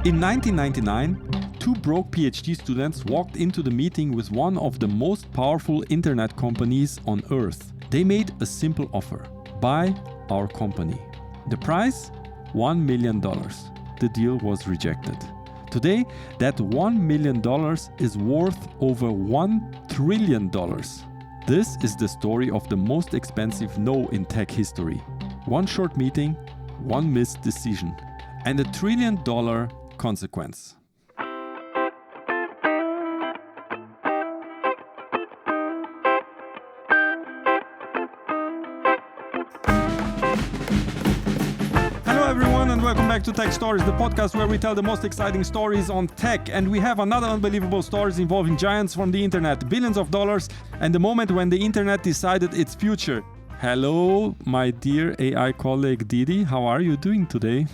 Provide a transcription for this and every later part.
In 1999, two broke PhD students walked into the meeting with one of the most powerful internet companies on earth. They made a simple offer: buy our company. The price? $1 million. The deal was rejected. Today, that $1 million is worth over $1 trillion. This is the story of the most expensive no in tech history. One short meeting, one missed decision, and $1 trillion consequence. Hello everyone and welcome back to Tech Stories, the podcast where we tell the most exciting stories on tech. And we have another unbelievable stories involving giants from the internet, billions of dollars, and the moment when the internet decided its future. Hello, my dear AI colleague Didi. How are you doing today?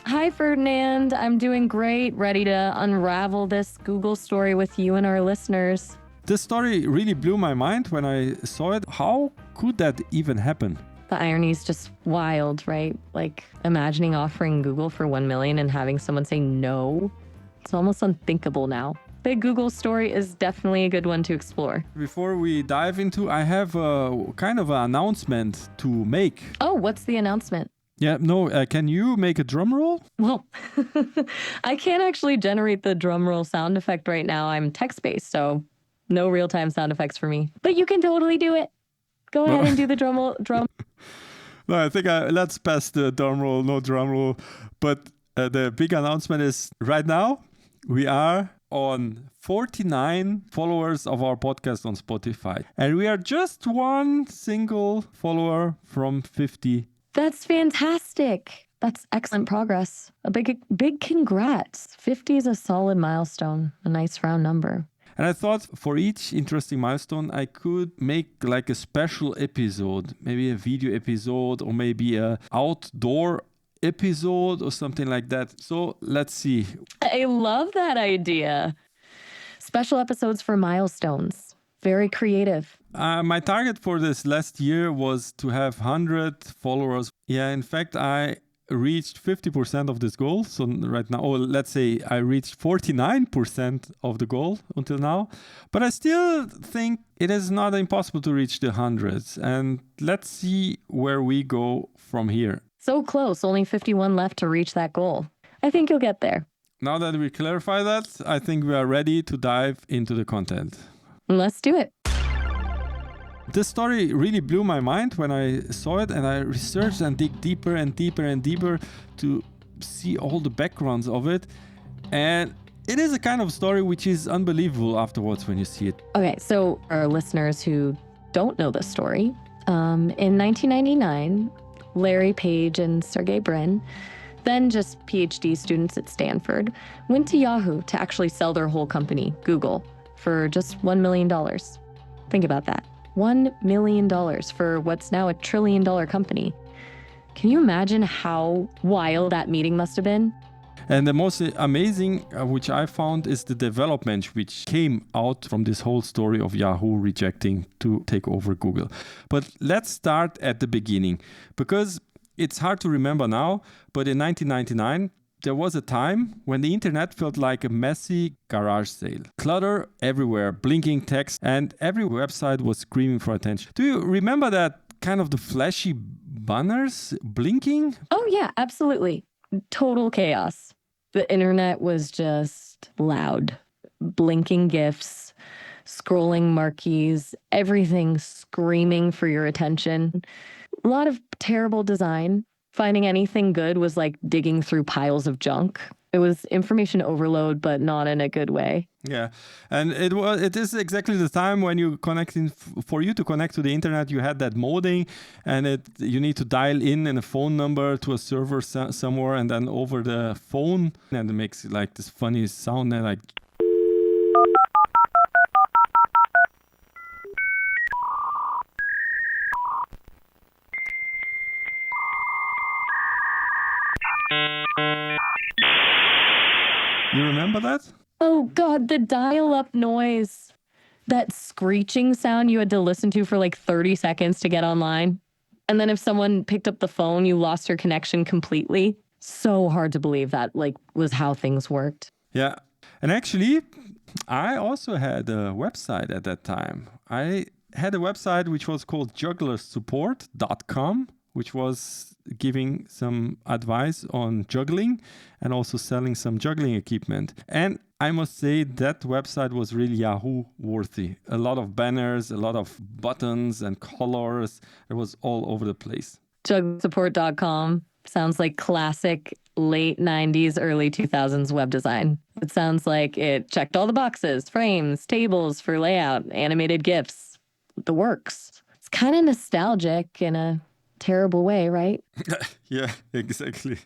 Hi, Ferdinand. I'm doing great, ready to unravel this Google story with you and our listeners. This story really blew my mind when I saw it. How could that even happen? The irony is just wild, right? Like imagining offering Google for $1 million and having someone say no. It's almost unthinkable now. The Google story is definitely a good one to explore. Before we dive into, I have a kind of an announcement to make. Oh, what's the announcement? Yeah, no, can you make a drum roll? Well, I can't actually generate the drum roll sound effect right now. I'm text-based, so no real-time sound effects for me. But you can totally do it. Go ahead and do the drum. No, I think let's pass the drum roll, no drum roll. But the big announcement is right now we are on 49 followers of our podcast on Spotify. And we are just one single follower from 50. That's fantastic. That's excellent progress. A big congrats. 50 is a solid milestone, a nice round number. And I thought for each interesting milestone, I could make like a special episode, maybe a video episode or maybe a outdoor episode or something like that. So let's see. I love that idea. Special episodes for milestones. Very creative. My target for this last year was to have 100 followers. Yeah, in fact, I reached 50% of this goal. So right now, or let's say I reached 49% of the goal until now. But I still think it is not impossible to reach the hundreds. And let's see where we go from here. So close, only 51 left to reach that goal. I think you'll get there. Now that we clarify that, I think we are ready to dive into the content. Let's do it. This story really blew my mind when I saw it, and I researched and dig deeper and deeper and deeper to see all the backgrounds of it. And it is a kind of story which is unbelievable afterwards when you see it. Okay, so our listeners who don't know this story, in 1999, Larry Page and Sergey Brin, then just PhD students at Stanford, went to Yahoo to actually sell their whole company, Google, for just $1 million. Think about that. $1 million for what's now $1 trillion company. Can you imagine how wild that meeting must have been? And the most amazing, which I found, is the development which came out from this whole story of Yahoo rejecting to take over Google. But let's start at the beginning, because it's hard to remember now, but in 1999, there was a time when the internet felt like a messy garage sale. Clutter everywhere, blinking text, and every website was screaming for attention. Do you remember that kind of the flashy banners blinking? Oh yeah, absolutely. Total chaos. The internet was just loud. Blinking GIFs, scrolling marquees, everything screaming for your attention. A lot of terrible design. Finding anything good was like digging through piles of junk. It was information overload, but not in a good way. Yeah, and it is exactly the time when for you to connect to the internet, you had that modem, and you need to dial in a phone number to a server somewhere, and then over the phone, and it makes like this funny sound, and like. You remember that? Oh God, the dial-up noise. That screeching sound you had to listen to for like 30 seconds to get online. And then if someone picked up the phone, you lost your connection completely. So hard to believe that was how things worked. Yeah. And actually, I also had a website at that time. I had a website which was called jugglersupport.com, which was giving some advice on juggling and also selling some juggling equipment. And I must say that website was really Yahoo worthy. A lot of banners, a lot of buttons and colors. It was all over the place. Jugglersupport.com sounds like classic late 90s, early 2000s web design. It sounds like it checked all the boxes, frames, tables for layout, animated GIFs, the works. It's kind of nostalgic in a terrible way, right? Yeah, exactly.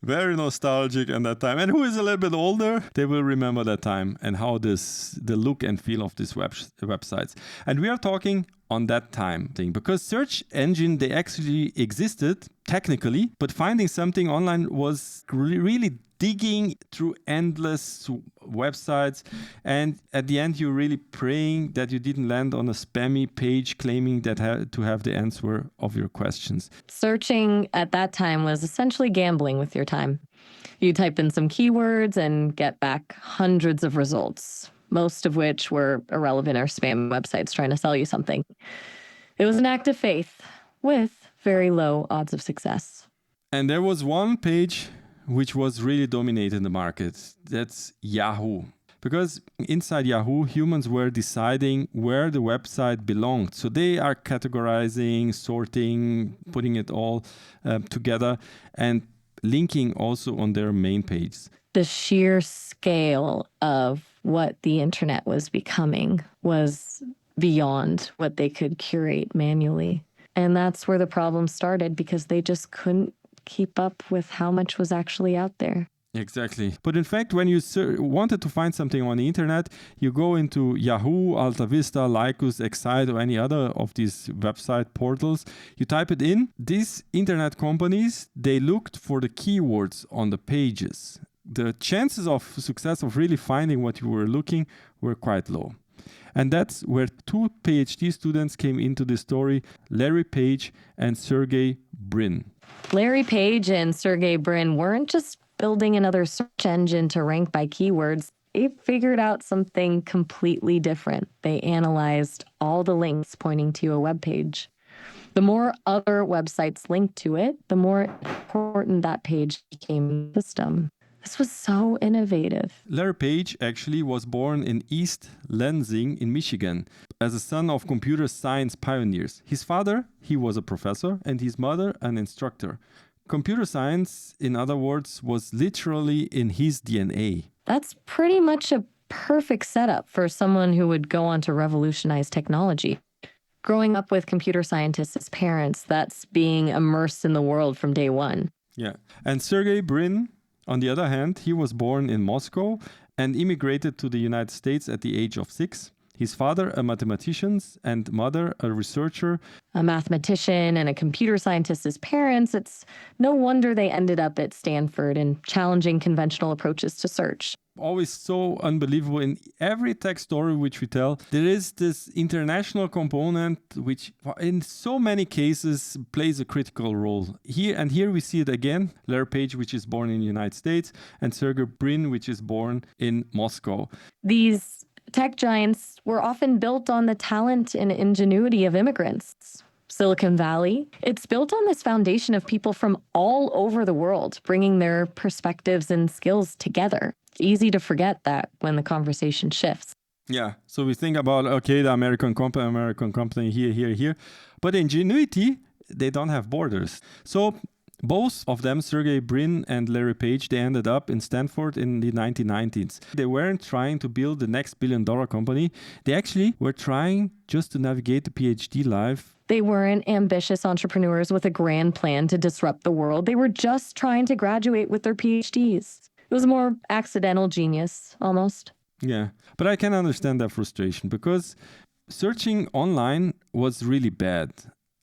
Very nostalgic at that time. And who is a little bit older, they will remember that time and how the look and feel of these websites. And we are talking on that time thing, because search engine, they actually existed technically, but finding something online was really digging through endless websites, and at the end you're really praying that you didn't land on a spammy page claiming that to have the answer of your questions. Searching at that time was essentially gambling with your time. You type in some keywords and get back hundreds of results, most of which were irrelevant or spam websites trying to sell you something. It was an act of faith with very low odds of success. And there was one page which was really dominating the market. That's Yahoo. Because inside Yahoo, humans were deciding where the website belonged. So they are categorizing, sorting, putting it all together and linking also on their main page. The sheer scale of what the internet was becoming was beyond what they could curate manually. And that's where the problem started, because they just couldn't keep up with how much was actually out there. Exactly. But in fact, when you wanted to find something on the internet, you go into Yahoo, Alta Vista, Lycus, Excite, or any other of these website portals. You type it in. These internet companies, they looked for the keywords on the pages. The chances of success of really finding what you were looking were quite low. And that's where two PhD students came into the story, Larry Page and Sergey Brin. Larry Page and Sergey Brin weren't just building another search engine to rank by keywords. They figured out something completely different. They analyzed all the links pointing to a web page. The more other websites linked to it, the more important that page became in the system. This was so innovative. Larry Page actually was born in East Lansing in Michigan as a son of computer science pioneers. His father, he was a professor, and his mother, an instructor. Computer science, in other words, was literally in his DNA. That's pretty much a perfect setup for someone who would go on to revolutionize technology. Growing up with computer scientists as parents, that's being immersed in the world from day one. Yeah. And Sergey Brin, on the other hand, he was born in Moscow and immigrated to the United States at the age of 6. His father, a mathematician, and mother, a researcher. A mathematician and a computer scientist as parents, it's no wonder they ended up at Stanford and challenging conventional approaches to search. Always so unbelievable. In every tech story which we tell, there is this international component which in so many cases plays a critical role. Here we see it again. Larry Page, which is born in the United States, and Sergey Brin, which is born in Moscow. These tech giants were often built on the talent and ingenuity of immigrants. Silicon Valley, it's built on this foundation of people from all over the world, bringing their perspectives and skills together. It's easy to forget that when the conversation shifts. Yeah, so we think about, okay, the American company here. But ingenuity, they don't have borders. So both of them, Sergey Brin and Larry Page, they ended up in Stanford in the 1990s. They weren't trying to build the next billion-dollar company. They actually were trying just to navigate the PhD life. They weren't ambitious entrepreneurs with a grand plan to disrupt the world. They were just trying to graduate with their PhDs. It was more accidental genius, almost. Yeah, but I can understand that frustration because searching online was really bad.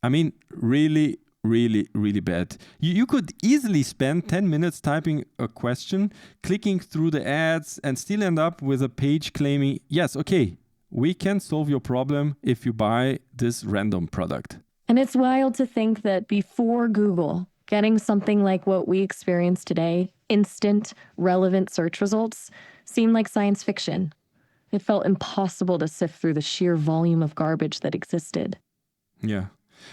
I mean, really bad. You could easily spend 10 minutes typing a question, clicking through the ads, and still end up with a page claiming, yes, okay, we can solve your problem if you buy this random product. And it's wild to think that before Google, Getting something like what we experience today, instant, relevant search results, seemed like science fiction. It felt impossible to sift through the sheer volume of garbage that existed. Yeah.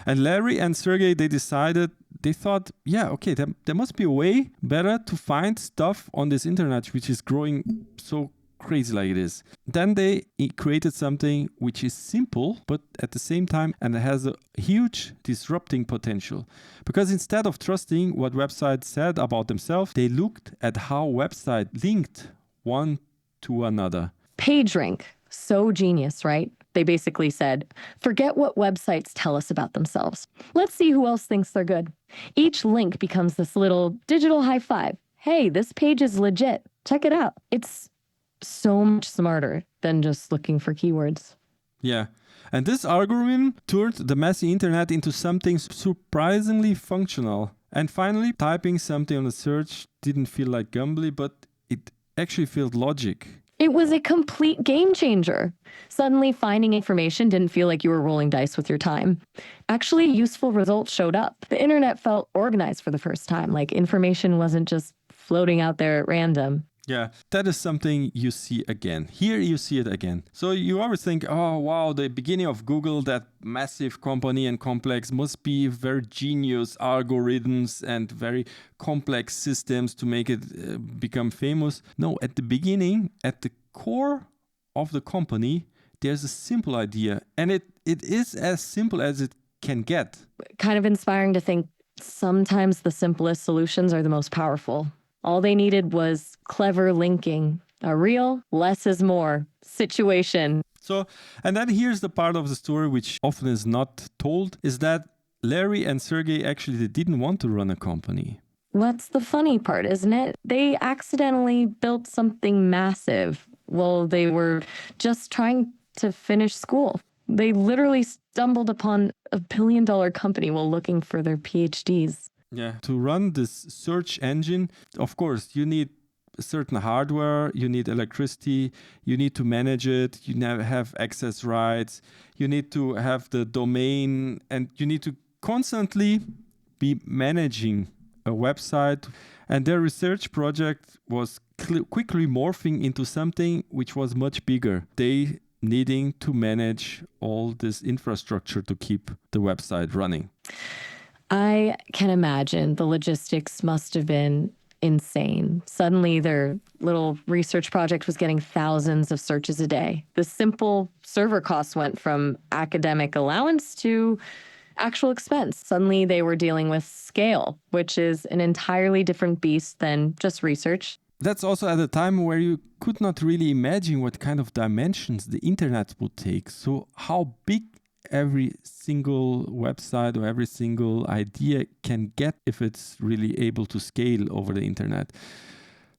And Larry and Sergey, they thought, yeah, okay, there must be a way better to find stuff on this internet, which is growing so crazy like it is. Then they created something which is simple, but at the same time, and it has a huge disrupting potential. Because instead of trusting what websites said about themselves, they looked at how websites linked one to another. PageRank, so genius, right? They basically said, forget what websites tell us about themselves. Let's see who else thinks they're good. Each link becomes this little digital high five. Hey, this page is legit. Check it out. It's so much smarter than just looking for keywords. Yeah. And this algorithm turned the messy internet into something surprisingly functional. And finally, typing something on the search didn't feel like gambling, but it actually felt logic. It was a complete game changer. Suddenly, finding information didn't feel like you were rolling dice with your time. Actually, useful results showed up. The internet felt organized for the first time, like information wasn't just floating out there at random. Yeah, that is something you see again. Here you see it again. So you always think, oh, wow, the beginning of Google, that massive company and complex, must be very genius algorithms and very complex systems to make it become famous. No, at the beginning, at the core of the company, there's a simple idea. And it is as simple as it can get. Kind of inspiring to think sometimes the simplest solutions are the most powerful. All they needed was clever linking, a real less is more situation. So, and then here's the part of the story which often is not told, is that Larry and Sergey actually they didn't want to run a company. What's the funny part, isn't it? They accidentally built something massive. Well, they were just trying to finish school. They literally stumbled upon a billion-dollar company while looking for their PhDs. Yeah. To run this search engine, of course, you need certain hardware, you need electricity, you need to manage it, you have access rights, you need to have the domain, and you need to constantly be managing a website. And their research project was quickly morphing into something which was much bigger. They needing to manage all this infrastructure to keep the website running. I can imagine the logistics must have been insane. Suddenly, their little research project was getting thousands of searches a day. The simple server costs went from academic allowance to actual expense. Suddenly, they were dealing with scale, which is an entirely different beast than just research. That's also at a time where you could not really imagine what kind of dimensions the internet would take. So how big every single website or every single idea can get if it's really able to scale over the internet.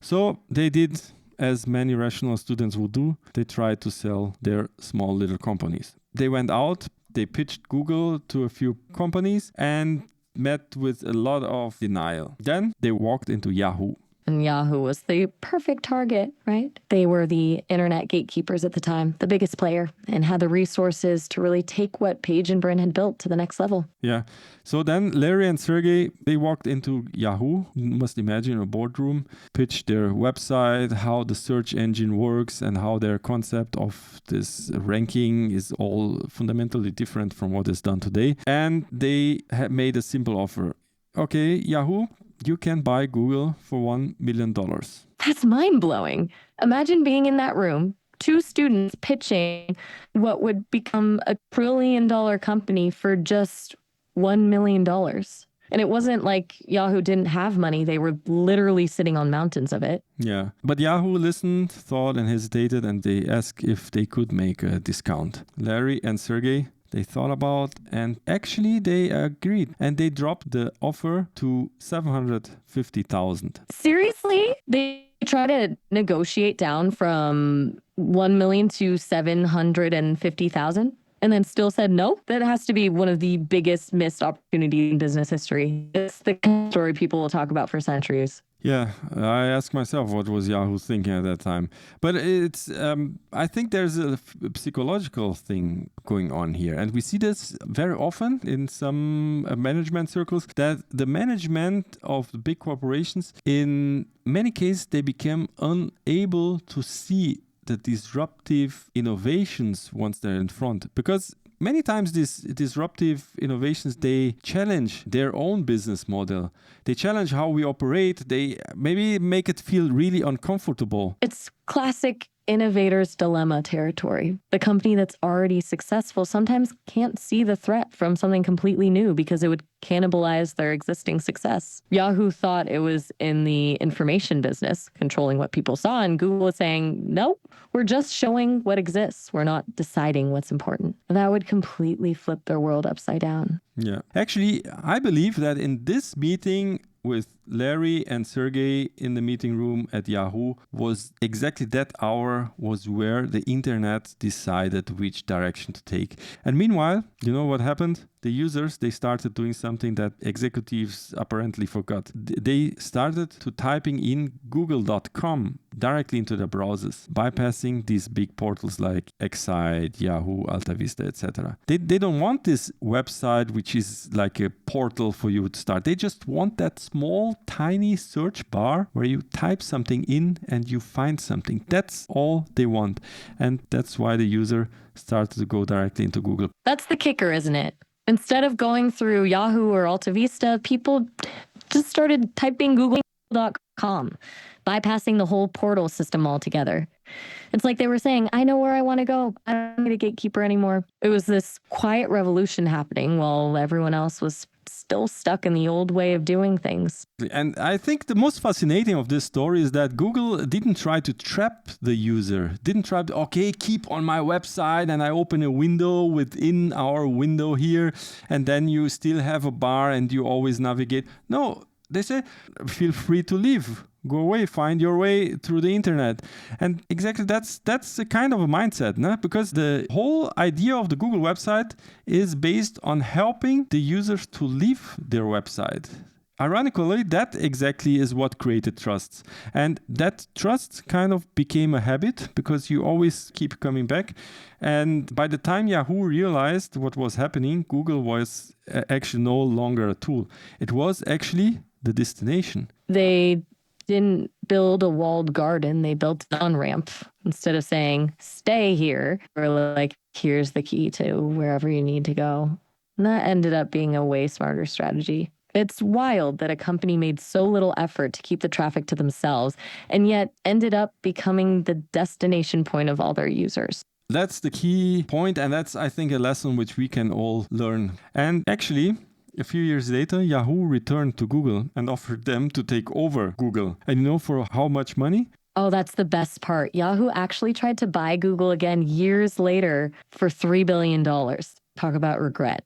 So they did, as many rational students would do, they tried to sell their small little companies. They went out, they pitched Google to a few companies and met with a lot of denial. Then they walked into Yahoo. And Yahoo was the perfect target, right? They were the internet gatekeepers at the time, the biggest player, and had the resources to really take what Page and Brin had built to the next level. Yeah. So then Larry and Sergey, they walked into Yahoo, you must imagine a boardroom, pitched their website, how the search engine works and how their concept of this ranking is all fundamentally different from what is done today. And they had made a simple offer. Okay, Yahoo, you can buy Google for $1 million. That's mind-blowing. Imagine being in that room, two students pitching what would become a trillion-dollar company for just $1 million. And it wasn't like Yahoo didn't have money. They were literally sitting on mountains of it. Yeah. But Yahoo listened, thought, and hesitated, and they asked if they could make a discount. Larry and Sergey, they thought about, and actually they agreed. And they dropped the offer to $750,000. Seriously? They tried to negotiate down from $1 million to $750,000 and then still said no? That has to be one of the biggest missed opportunities in business history. It's the kind of story people will talk about for centuries. Yeah, I ask myself what was Yahoo thinking at that time. But I think there's a psychological thing going on here. And we see this very often in some management circles, that the management of the big corporations, in many cases, they become unable to see the disruptive innovations once they're in front. Because many times these disruptive innovations, they challenge their own business model. They challenge how we operate. They maybe make it feel really uncomfortable. It's classic innovator's dilemma territory. The company that's already successful sometimes can't see the threat from something completely new because it would cannibalize their existing success. Yahoo thought it was in the information business, controlling what people saw, and Google was saying, no, we're just showing what exists. We're not deciding what's important. That would completely flip their world upside down. Yeah. Actually, I believe that in this meeting with Larry and Sergey in the meeting room at Yahoo was exactly that hour was where the internet decided which direction to take. And meanwhile, you know what happened? The users, they started doing something that executives apparently forgot. They started to typing in google.com directly into their browsers, bypassing these big portals like Excite, Yahoo, AltaVista, etc. They don't want this website, which is like a portal for you to start. They just want that small, tiny search bar where you type something in and you find something. That's all they want. And that's why the user started to go directly into Google. That's the kicker, isn't it? Instead of going through Yahoo or AltaVista, people just started typing google.com, bypassing the whole portal system altogether. It's like they were saying, I know where I want to go. I don't need a gatekeeper anymore. It was this quiet revolution happening while everyone else was still stuck in the old way of doing things. And I think the most fascinating of this story is that Google didn't try to trap the user, didn't try to, okay, keep on my website and I open a window within our window here and then you still have a bar and you always navigate. No, they say, feel free to leave. Go away, find your way through the internet. And exactly that's a kind of a mindset, no? Because the whole idea of the Google website is based on helping the users to leave their website. Ironically, that exactly is what created trust. And that trust kind of became a habit because you always keep coming back. And by the time Yahoo realized what was happening, Google was actually no longer a tool. It was actually the destination. They didn't build a walled garden. They built an on-ramp. Instead of saying, stay here, or like, here's the key to wherever you need to go. And that ended up being a way smarter strategy. It's wild that a company made so little effort to keep the traffic to themselves and yet ended up becoming the destination point of all their users. That's the key point, and that's, I think, a lesson which we can all learn. And actually, a few years later, Yahoo returned to Google and offered them to take over Google. And you know for how much money? Oh, that's the best part. Yahoo actually tried to buy Google again years later for $3 billion. Talk about regret.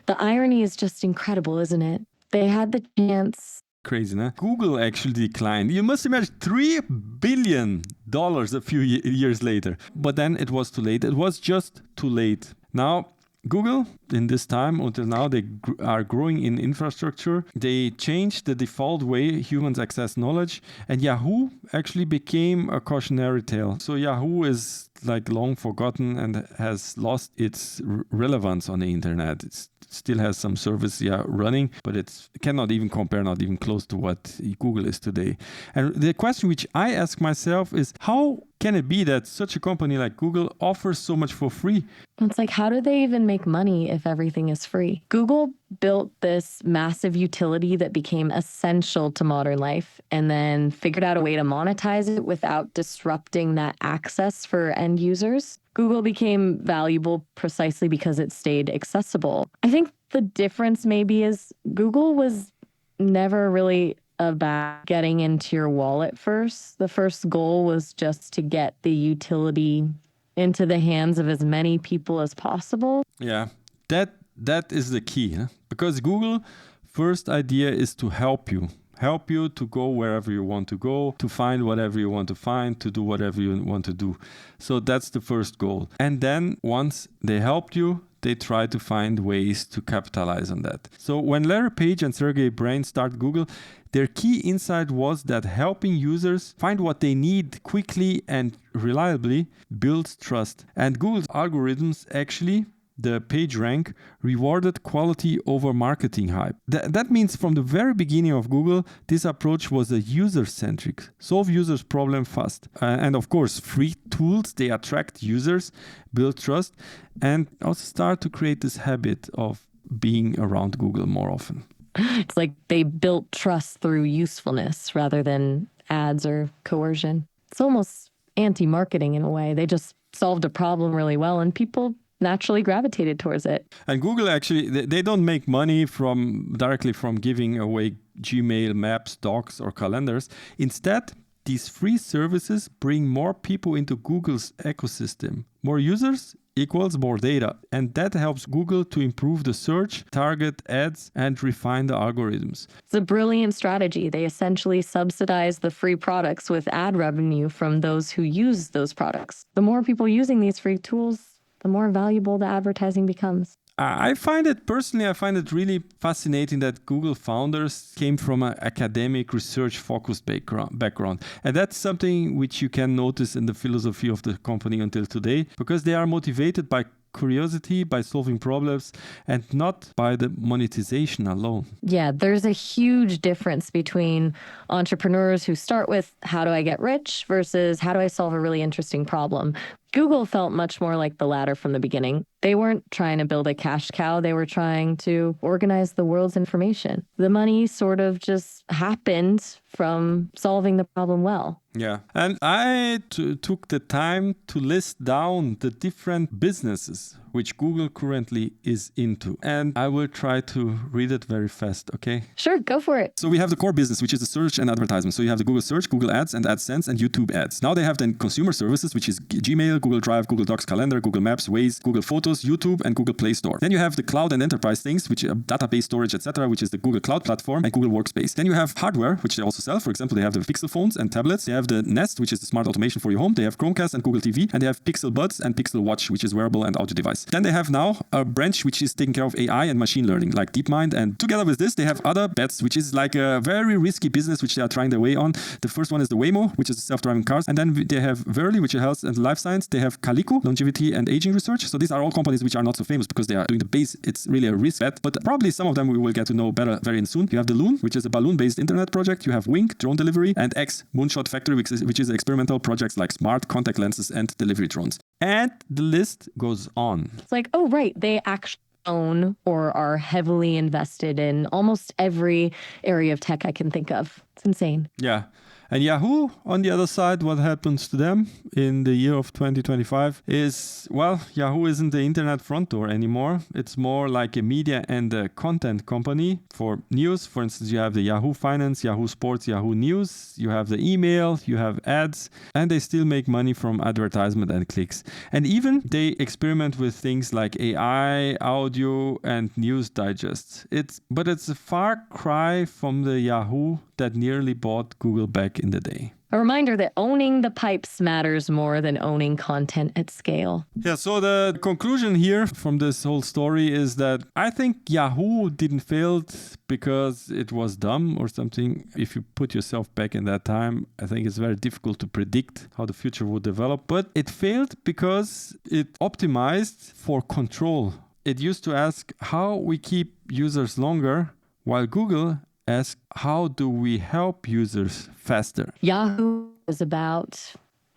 The irony is just incredible, isn't it? They had the chance. Crazy, no? Google actually declined. You must imagine $3 billion a few years later. But then it was too late. It was just too late. Now, Google, in this time until now, they are growing in infrastructure. They changed the default way humans access knowledge. And Yahoo actually became a cautionary tale. So Yahoo is like long forgotten and has lost its relevance on the internet. It still has some service running, but it cannot even compare, not even close to what Google is today. And the question which I ask myself is, how can it be that such a company like Google offers so much for free? It's like, how do they even make money if everything is free? Google built this massive utility that became essential to modern life and then figured out a way to monetize it without disrupting that access for end users. Google became valuable precisely because it stayed accessible. I think the difference maybe is Google was never really about getting into your wallet first. The first goal was just to get the utility into the hands of as many people as possible. Yeah, that is the key, huh? Because Google first idea is to help you to go wherever you want to go, to find whatever you want to find, to do whatever you want to do. So that's the first goal. And then once they helped you, they try to find ways to capitalize on that. So when Larry Page and Sergey Brin started Google, their key insight was that helping users find what they need quickly and reliably builds trust. And Google's algorithms actually, the PageRank, rewarded quality over marketing hype. That means from the very beginning of Google, this approach was a user-centric, solve users' problem fast. And of course, free tools, they attract users, build trust, and also start to create this habit of being around Google more often. It's like they built trust through usefulness rather than ads or coercion. It's almost anti-marketing in a way. They just solved a problem really well and people naturally gravitated towards it. And Google actually, they don't make money directly from giving away Gmail, Maps, Docs, or calendars. Instead, these free services bring more people into Google's ecosystem. More users equals more data. And that helps Google to improve the search, target ads, and refine the algorithms. It's a brilliant strategy. They essentially subsidize the free products with ad revenue from those who use those products. The more people using these free tools, the more valuable the advertising becomes. I find it really fascinating that Google founders came from an academic research-focused background. And that's something which you can notice in the philosophy of the company until today, because they are motivated by curiosity, by solving problems, and not by the monetization alone. Yeah, there's a huge difference between entrepreneurs who start with how do I get rich versus how do I solve a really interesting problem. Google felt much more like the latter from the beginning. They weren't trying to build a cash cow. They were trying to organize the world's information. The money sort of just happened from solving the problem well. Yeah. And I took the time to list down the different businesses which Google currently is into. And I will try to read it very fast, okay? Sure, go for it. So we have the core business, which is the search and advertisement. So you have the Google Search, Google Ads, and AdSense, and YouTube Ads. Now they have then consumer services, which is Gmail, Google Drive, Google Docs, Calendar, Google Maps, Waze, Google Photos, YouTube, and Google Play Store. Then you have the cloud and enterprise things, which are database storage, etc., which is the Google Cloud Platform and Google Workspace. Then you have hardware, which they also sell. For example, they have the Pixel phones and tablets. They have the Nest, which is the smart automation for your home. They have Chromecast and Google TV, and they have Pixel Buds and Pixel Watch, which is wearable and audio device. Then they have now a branch which is taking care of AI and machine learning, like DeepMind. And together with this, they have other bets, which is like a very risky business, which they are trying their way on. The first one is the Waymo, which is self-driving cars. And then they have Verily, which is health and life science. They have Calico, longevity and aging research. So these are all companies which are not so famous because they are doing the base. It's really a risk bet, but probably some of them we will get to know better very soon. You have the Loon, which is a balloon-based internet project. You have Wink, drone delivery, and X, Moonshot Factory, which is experimental projects like smart contact lenses and delivery drones. And the list goes on. It's like, oh, right, they actually own or are heavily invested in almost every area of tech I can think of. It's insane. Yeah. And Yahoo, on the other side, what happens to them in the year of 2025 is, well, Yahoo isn't the internet front door anymore. It's more like a media and a content company for news. For instance, you have the Yahoo Finance, Yahoo Sports, Yahoo News. You have the email, you have ads, and they still make money from advertisement and clicks. And even they experiment with things like AI, audio, and news digests. But it's a far cry from the Yahoo that nearly bought Google back in the day. A reminder that owning the pipes matters more than owning content at scale. Yeah, so the conclusion here from this whole story is that I think Yahoo didn't fail because it was dumb or something. If you put yourself back in that time, I think it's very difficult to predict how the future would develop. But it failed because it optimized for control. It used to ask how we keep users longer, while Google ask how do we help users faster? Yahoo was about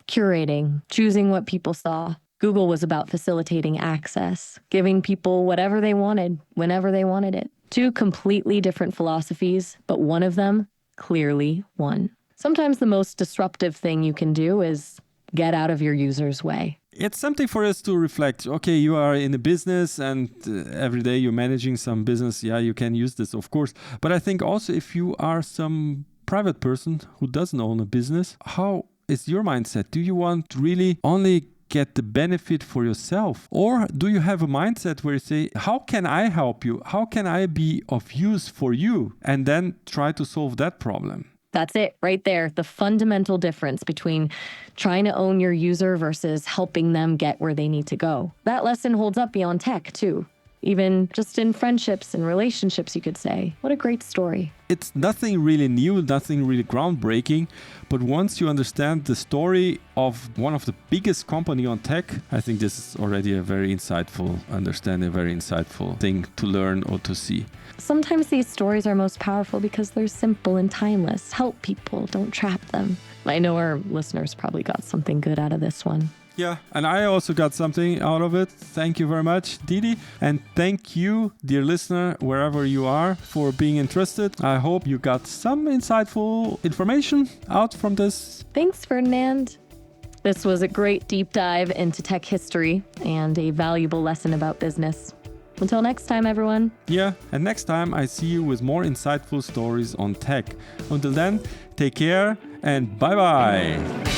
curating, choosing what people saw. Google was about facilitating access, giving people whatever they wanted, whenever they wanted it. Two completely different philosophies, but one of them clearly won. Sometimes the most disruptive thing you can do is get out of your user's way. It's something for us to reflect. Okay, you are in a business and every day you're managing some business. Yeah, you can use this, of course. But I think also if you are some private person who doesn't own a business, how is your mindset? Do you want to really only get the benefit for yourself? Or do you have a mindset where you say, how can I help you? How can I be of use for you? And then try to solve that problem. That's it right there. The fundamental difference between trying to own your user versus helping them get where they need to go. That lesson holds up beyond tech, too. Even just in friendships and relationships, you could say. What a great story. It's nothing really new, nothing really groundbreaking, but once you understand the story of one of the biggest company on tech, I think this is already a very insightful understanding, a very insightful thing to learn or to see. Sometimes these stories are most powerful because they're simple and timeless. Help people, don't trap them. I know our listeners probably got something good out of this one. Yeah, and I also got something out of it. Thank you very much, Didi. And thank you, dear listener, wherever you are, for being interested. I hope you got some insightful information out from this. Thanks, Ferdinand. This was a great deep dive into tech history and a valuable lesson about business. Until next time, everyone. Yeah, and next time I see you with more insightful stories on tech. Until then, take care and bye-bye.